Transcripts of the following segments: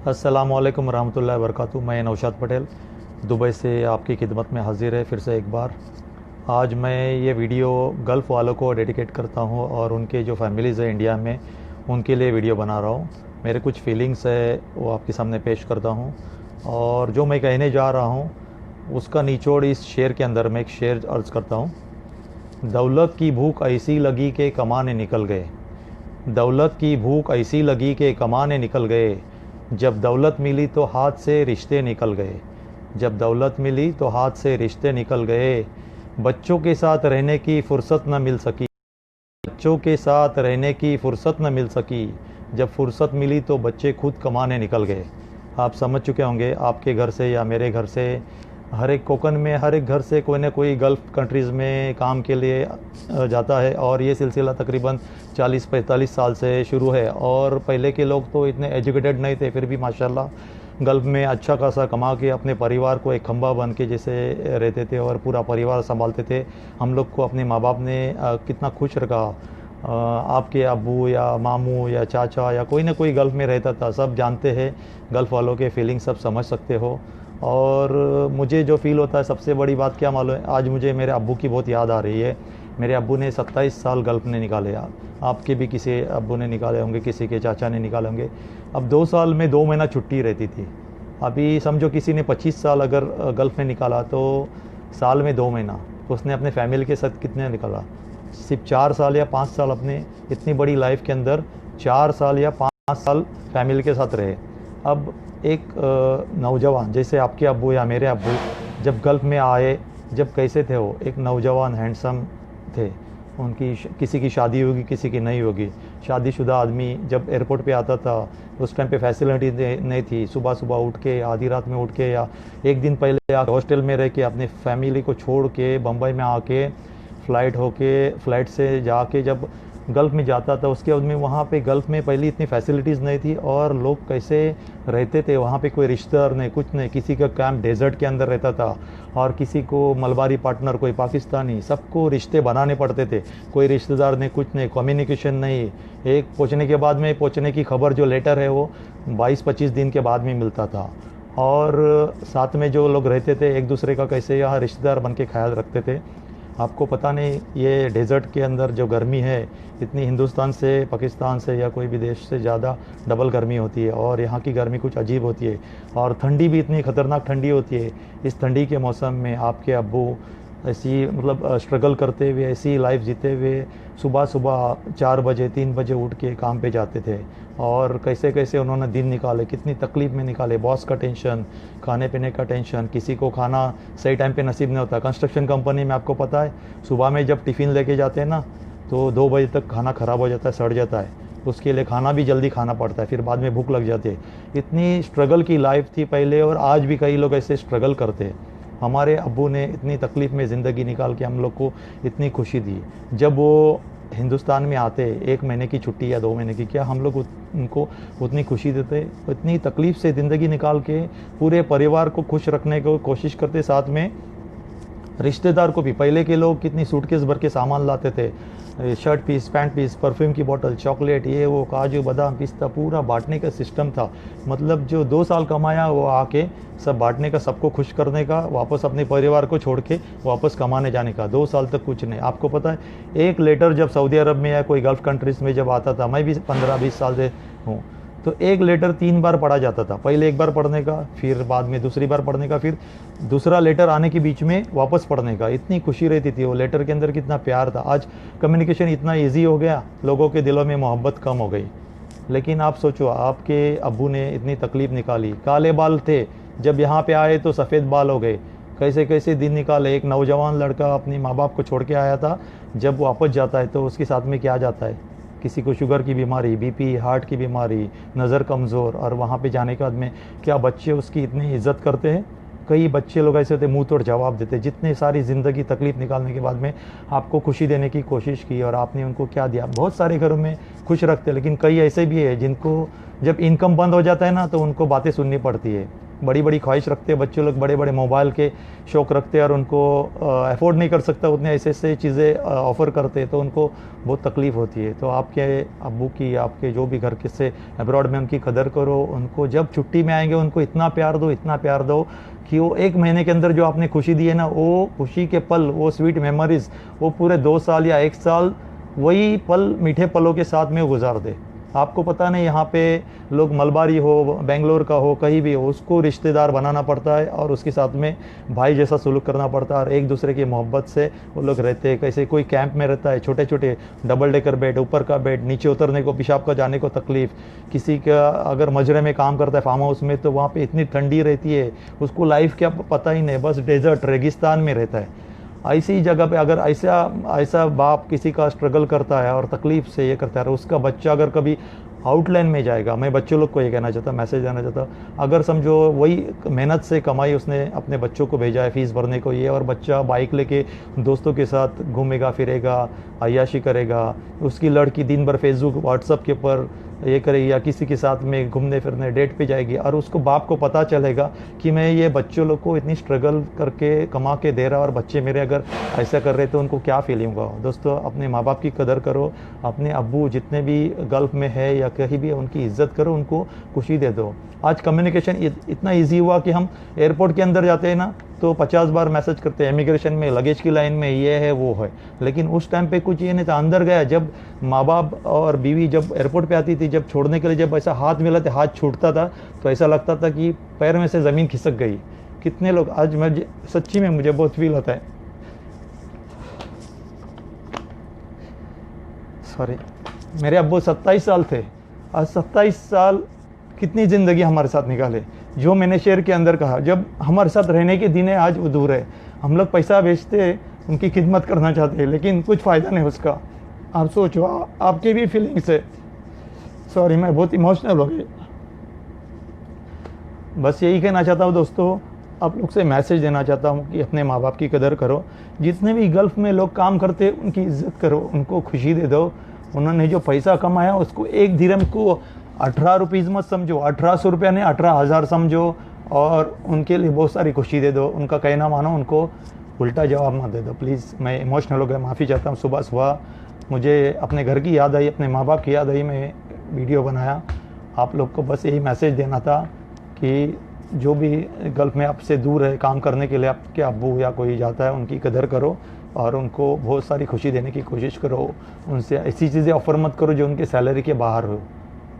अस्सलामुअलैकुम रहमतुल्लाहि वबरकातुहू। मैं नौशाद पटेल दुबई से आपकी खिदमत में हाज़िर है फिर से एक बार। आज मैं ये वीडियो गल्फ़ वालों को डेडिकेट करता हूँ और उनके जो फैमिलीज़ है इंडिया में उनके लिए वीडियो बना रहा हूँ। मेरे कुछ फीलिंग्स है वो आपके सामने पेश करता हूँ और जो मैं कहने जा रहा हूँ उसका निचोड़ इस शेर के अंदर मैं एक शेर अर्ज़ करता हूँ। दौलत की भूख ऐसी लगी कि कमाने निकल गए। दौलत की भूख ऐसी लगी कि कमाने निकल गए। जब दौलत मिली तो हाथ से रिश्ते निकल गए। जब दौलत मिली तो हाथ से रिश्ते निकल गए। बच्चों के साथ रहने की फुर्सत न मिल सकी। बच्चों के साथ रहने की फुर्सत न मिल सकी। जब फुर्सत मिली तो बच्चे खुद कमाने निकल गए। आप समझ चुके होंगे आपके घर से या मेरे घर से हर एक कोकन में हर एक घर से कोई ना कोई गल्फ़ कंट्रीज़ में काम के लिए जाता है और ये सिलसिला तकरीबन 40-45 साल से शुरू है। और पहले के लोग तो इतने एजुकेटेड नहीं थे, फिर भी माशाल्लाह गल्फ़ में अच्छा खासा कमा के अपने परिवार को एक खंभा बन के जैसे रहते थे और पूरा परिवार संभालते थे। हम लोग को अपने माँ बाप ने कितना खुश रखा। आपके अब्बू या मामू या चाचा या कोई ना कोई गल्फ़ में रहता था, सब जानते हैं। गल्फ़ वालों के फीलिंग सब समझ सकते हो। और मुझे जो फ़ील होता है सबसे बड़ी बात क्या मालूम है, आज मुझे मेरे अब्बू की बहुत याद आ रही है। मेरे अब्बू ने 27 साल गल्फ़ ने निकाले। आपके भी किसी अब्बू ने निकाले होंगे, किसी के चाचा ने निकाले होंगे। अब 2 साल में 2 महीना छुट्टी रहती थी। अभी समझो किसी ने 25 साल अगर गल्फ़ में निकाला तो साल में 2 महीना उसने अपने फैमिली के साथ कितने निकाला। सिर्फ 4 साल या 5 साल अपने इतनी बड़ी लाइफ के अंदर 4 साल या 5 साल फैमिली के साथ रहे। अब एक नौजवान जैसे आपके अब्बू या मेरे अब्बू जब गल्फ़ में आए, जब कैसे थे वो, एक नौजवान हैंडसम थे। उनकी किसी की शादी होगी, किसी की नहीं होगी। शादीशुदा आदमी जब एयरपोर्ट पे आता था उस टाइम पे फैसिलिटी नहीं थी। सुबह सुबह उठ के आधी रात में उठ के या एक दिन पहले हॉस्टल में रह के अपने फैमिली को छोड़ के बम्बई में आके फ़्लाइट से जाके जब गल्फ़ में जाता था, उसके बाद में वहाँ पे गल्फ़ में पहले इतनी फैसिलिटीज़ नहीं थी और लोग कैसे रहते थे। वहाँ पे कोई रिश्तेदार नहीं, कुछ नहीं। किसी का कैंप डेजर्ट के अंदर रहता था और किसी को मलबारी पार्टनर, कोई पाकिस्तानी, सबको रिश्ते बनाने पड़ते थे। कोई रिश्तेदार नहीं, कुछ नहीं, कम्युनिकेशन नहीं। एक पहुँचने के बाद में पहुँचने की खबर जो लेटर है वो 22-25 दिन के बाद में मिलता था। और साथ में जो लोग रहते थे एक दूसरे का कैसे यहाँ रिश्तेदार बन के ख्याल रखते थे। आपको पता नहीं ये डेज़र्ट के अंदर जो गर्मी है इतनी हिंदुस्तान से, पाकिस्तान से या कोई भी देश से ज़्यादा डबल गर्मी होती है और यहाँ की गर्मी कुछ अजीब होती है और ठंडी भी इतनी ख़तरनाक ठंडी होती है। इस ठंडी के मौसम में आपके अब्बू ऐसी मतलब स्ट्रगल करते हुए ऐसी लाइफ जीते हुए सुबह सुबह 4 बजे 3 बजे उठ के काम पे जाते थे और कैसे कैसे उन्होंने दिन निकाले, कितनी तकलीफ़ में निकाले। बॉस का टेंशन, खाने पीने का टेंशन, किसी को खाना सही टाइम पे नसीब नहीं होता। कंस्ट्रक्शन कंपनी में आपको पता है सुबह में जब टिफ़िन लेके जाते हैं ना तो 2 बजे तक खाना ख़राब हो जाता है, सड़ जाता है। उसके लिए खाना भी जल्दी खाना पड़ता है, फिर बाद में भूख लग जाती है। इतनी स्ट्रगल की लाइफ थी पहले और आज भी कई लोग ऐसे स्ट्रगल करते हैं। हमारे अब्बू ने इतनी तकलीफ़ में ज़िंदगी निकाल के हम लोग को इतनी खुशी दी। जब वो हिंदुस्तान में आते 1 महीने की छुट्टी या 2 महीने की, क्या हम लोग उनको उतनी खुशी देते। इतनी तकलीफ़ से ज़िंदगी निकाल के पूरे परिवार को खुश रखने को कोशिश करते, साथ में रिश्तेदार को भी। पहले के लोग कितनी सूटकेस भर के सामान लाते थे, shirt piece, pant piece, perfume की बोतल, चॉकलेट, ये वो, काजू बादाम पिस्ता, पूरा बांटने का सिस्टम था। मतलब जो 2 साल कमाया वो आके सब बांटने का, सबको खुश करने का, वापस अपने परिवार को छोड़ के वापस कमाने जाने का। 2 साल तक कुछ नहीं। आपको पता है एक लेटर जब सऊदी अरब में या कोई गल्फ़ कंट्रीज़ में जब आता था, मैं भी 15-20 साल से हूँ, तो एक लेटर 3 बार पढ़ा जाता था। पहले एक बार पढ़ने का, फिर बाद में दूसरी बार पढ़ने का, फिर दूसरा लेटर आने के बीच में वापस पढ़ने का। इतनी खुशी रहती थी वो लेटर के अंदर, कितना प्यार था। आज कम्युनिकेशन इतना इजी हो गया, लोगों के दिलों में मोहब्बत कम हो गई। लेकिन आप सोचो आपके अब्बू ने इतनी तकलीफ़ निकाली। काले बाल थे, जब यहाँ पे आए तो सफ़ेद बाल हो गए। कैसे कैसे दिन निकाले। एक नौजवान लड़का अपने माँ बाप को छोड़ के आया था, जब वापस जाता है तो उसके साथ में क्या जाता है, किसी को शुगर की बीमारी, बीपी, हार्ट की बीमारी, नज़र कमज़ोर। और वहाँ पे जाने के बाद में क्या बच्चे उसकी इतनी इज्जत करते हैं। कई बच्चे लोग ऐसे होते मुंह तोड़ जवाब देते। जितने सारी ज़िंदगी तकलीफ़ निकालने के बाद में आपको खुशी देने की कोशिश की और आपने उनको क्या दिया। बहुत सारे घरों में खुश रखते, लेकिन कई ऐसे भी है जिनको जब इनकम बंद हो जाता है ना तो उनको बातें सुननी पड़ती है। बड़ी बड़ी ख्वाहिश रखते हैं बच्चे लोग, बड़े बड़े मोबाइल के शौक़ रखते हैं और उनको अफोर्ड नहीं कर सकता उतने ऐसे ऐसे चीज़ें ऑफ़र करते हैं, तो उनको बहुत तकलीफ़ होती है। तो आपके अब्बू की, आपके जो भी घर के से अब्रॉड में, उनकी कदर करो। उनको जब छुट्टी में आएंगे उनको इतना प्यार दो, इतना प्यार दो कि वो 1 महीने के अंदर जो आपने खुशी दी है ना, वो खुशी के पल, वो स्वीट मेमोरीज़, वो पूरे 2 साल या 1 साल वही पल मीठे पलों के साथ में गुजार दे। आपको पता नहीं यहाँ पे लोग मलबारी हो, बेंगलोर का हो, कहीं भी हो, उसको रिश्तेदार बनाना पड़ता है और उसके साथ में भाई जैसा सलूक करना पड़ता है और एक दूसरे की मोहब्बत से वो लोग रहते हैं। कैसे कोई कैंप में रहता है, छोटे छोटे डबल डेकर बेड, ऊपर का बेड, नीचे उतरने को, पेशाब का जाने को तकलीफ़। किसी का अगर मजरे में काम करता है फार्म हाउस में, तो वहाँ पे इतनी ठंडी रहती है, उसको लाइफ क्या पता ही नहीं, बस डेजर्ट रेगिस्तान में रहता है। ऐसी जगह पे अगर ऐसा बाप किसी का स्ट्रगल करता है और तकलीफ़ से ये करता है, उसका बच्चा अगर कभी आउटलाइन में जाएगा, मैं बच्चों लोग को ये कहना चाहता, मैसेज देना चाहता, अगर समझो वही मेहनत से कमाई उसने अपने बच्चों को भेजा है फ़ीस भरने को, ये और बच्चा बाइक लेके दोस्तों के साथ घूमेगा फिरेगा, अय्याशी करेगा, उसकी लड़की दिन भर फेसबुक व्हाट्सअप के ऊपर ये करेगी या किसी के साथ में घूमने फिरने डेट पे जाएगी, और उसको बाप को पता चलेगा कि मैं ये बच्चों लोग को इतनी स्ट्रगल करके कमा के दे रहा और बच्चे मेरे अगर ऐसा कर रहे तो उनको क्या फीलिंग होगा। दोस्तों, अपने माँ बाप की कदर करो, अपने अब्बू जितने भी गल्फ़ में है या कहीं भी, उनकी इज़्ज़त करो, उनको खुशी दे दो। आज कम्युनिकेशन इतना ईजी हुआ कि हम एयरपोर्ट के अंदर जाते हैं ना, तो 50 बार मैसेज करते हैं, इमिग्रेशन में, लगेज की लाइन में, ये है वो है। लेकिन उस टाइम पे कुछ ये नहीं था। अंदर गया, जब माँ बाप और बीवी जब एयरपोर्ट पे आती थी, जब छोड़ने के लिए जब ऐसा हाथ मिलाते, हाथ छूटता था तो ऐसा लगता था कि पैर में से ज़मीन खिसक गई। कितने लोग आज, मैं सच्ची में मुझे बहुत फील होता है, सॉरी, मेरे अब्बू 27 साल थे। आज 27 साल कितनी ज़िंदगी हमारे साथ निकाले। जो मैंने शेर के अंदर कहा, जब हमारे साथ रहने के दिन है आज वो दूर है। हम लोग पैसा बेचते, उनकी खिदमत करना चाहते हैं, लेकिन कुछ फ़ायदा नहीं उसका। आप सोचो, आपके भी फीलिंग्स है। सॉरी, मैं बहुत इमोशनल हो गई। बस यही कहना चाहता हूँ दोस्तों, आप लोग से मैसेज देना चाहता हूँ कि अपने माँ बाप की कदर करो। जितने भी गल्फ़ में लोग काम करते हैं उनकी इज़्ज़त करो, उनको खुशी दे दो। उन्होंने जो पैसा कमाया उसको एक दिरहम को 18 रुपीज़ मत समझो, 1800 रुपया नहीं, 18,000 समझो, और उनके लिए बहुत सारी खुशी दे दो। उनका कहना मानो, उनको उल्टा जवाब मत दे दो प्लीज़। मैं इमोशनल हो गया, माफ़ी चाहता हूँ। सुबह सुबह मुझे अपने घर की याद आई, अपने माँ बाप की याद आई, मैं वीडियो बनाया। आप लोग को बस यही मैसेज देना था कि जो भी गल्फ़ में आपसे दूर है काम करने के लिए, आपके अब्बू या कोई जाता है, उनकी कदर करो और उनको बहुत सारी खुशी देने की कोशिश करो। उनसे ऐसी चीज़ें ऑफ़र मत करो जो उनके सैलरी के बाहर हो।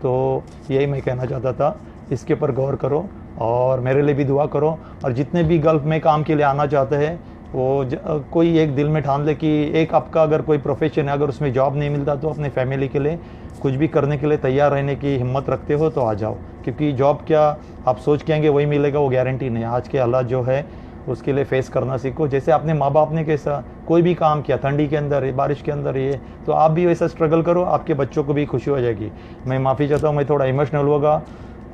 तो यही मैं कहना चाहता था, इसके ऊपर गौर करो और मेरे लिए भी दुआ करो। और जितने भी गल्फ़ में काम के लिए आना चाहते हैं, वो कोई एक दिल में ठान ले कि एक आपका अगर कोई प्रोफेशन है, अगर उसमें जॉब नहीं मिलता तो अपने फैमिली के लिए कुछ भी करने के लिए तैयार रहने की हिम्मत रखते हो तो आ जाओ। क्योंकि जॉब क्या आप सोच के आएंगे वही मिलेगा, वो गारंटी नहीं है। आज के हालात जो है उसके लिए फ़ेस करना सीखो। जैसे अपने माँ बाप ने कैसा कोई भी काम किया, ठंडी के अंदर, बारिश के अंदर, ये तो आप भी वैसा स्ट्रगल करो, आपके बच्चों को भी खुशी हो जाएगी। मैं माफ़ी चाहता हूँ, मैं थोड़ा इमोशनल होगा,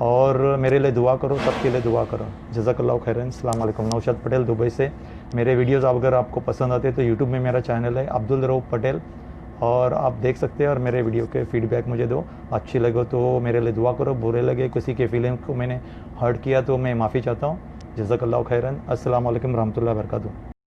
और मेरे लिए दुआ करो, सबके लिए दुआ करो। जज़ाकल्लाहु खैरन। अस्सलाम वालेकुम। नौशाद पटेल, दुबई से। मेरे वीडियोज़ अगर आपको पसंद आते तो यूट्यूब में मेरा चैनल है अब्दुल रऊफ़ पटेल, और आप देख सकते हैं और मेरे वीडियो के फीडबैक मुझे दो। अच्छी लगे तो मेरे लिए दुआ करो, बुरे लगे, किसी के फीलिंग को मैंने हर्ट किया तो मैं माफ़ी चाहता हूँ। जज़ाकल्लाहु खैरन। अस्सलाम वालेकुम रहमतुल्लाहि व बरकातहू।